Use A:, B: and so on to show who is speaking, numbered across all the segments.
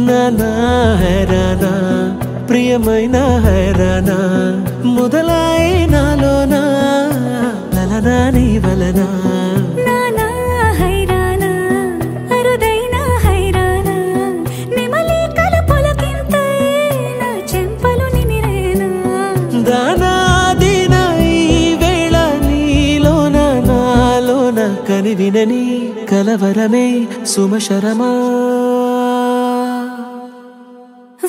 A: నానా హైరానా ప్రియమైన హైరానా మొదలై నాలోనా లలనా నీ వలనా
B: నానా హైరానా అరుదైన హైరానా నెమలి కలపులకింతై నా చెంపలు నిమిరేనా
A: దానాదిన ఈ వేళ నీలోన నాలోన కనివినని కలవరమే సుమశరమా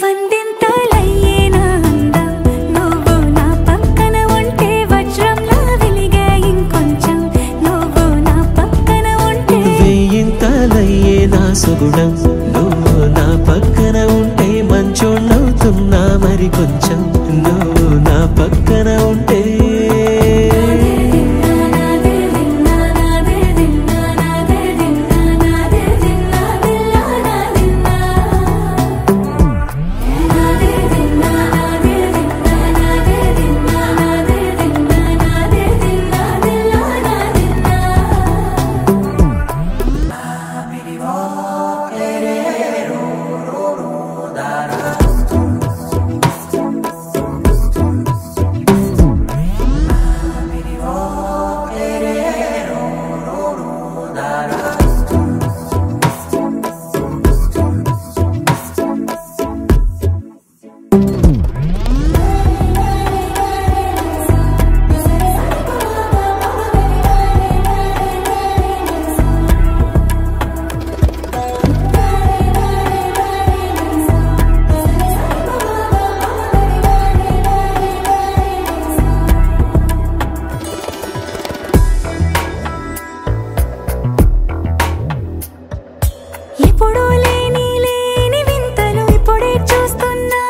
B: వందింతలయ్యేనా అందం నువ్వు నా పక్కన ఉంటే వజ్రంలా వెలిగే ఇంకొంచెం నువ్వు నా పక్కన ఉంటే
A: వెయ్యింతలయ్యేనా సుగుణం నువ్వు నా పక్కన ఉంటే మంచోళ్ళవుతున్నా మరి కొంచెం నువ్వు నా పక్కన ఉంటే
B: ఎప్పుడూ లేని వింతలు ఇప్పుడే చూస్తున్నా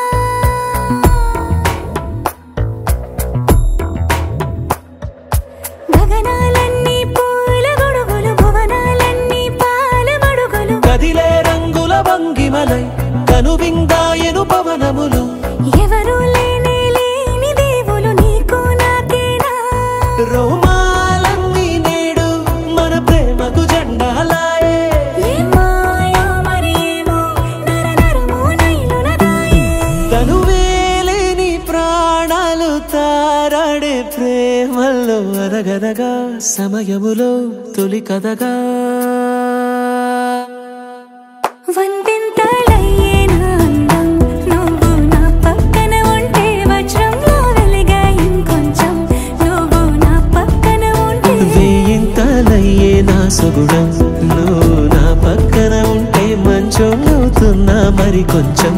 B: గగనాలన్నీ పూల గొడుగులు భువనాలన్నీ పాల మడుగులు
A: కదిలే రంగుల భంగిమలై కనువిందాయను పవనములు
B: ఎవరూ లేని దేవులు నీకు నాకేనా
A: రోమాలన్నీ నేడు మన ప్రేమకు జెండాలాయే తనువేలేని ప్రాణాలు తారాడే ప్రేమల్లో అరగరగా సమయములో తొలి కథగా
B: వందింతలయ్యేనా అందం నువ్వు నా పక్కన ఉంటే వజ్రంలా వెలిగే ఇంకొంచెం నువ్వు నా పక్కన ఉంటే
A: వెయ్యింతలయ్యేనా సుగుణం నువ్వు నా పక్కన ఉంటే మంచోళ్ళవుతున్నా మరి కొంచెం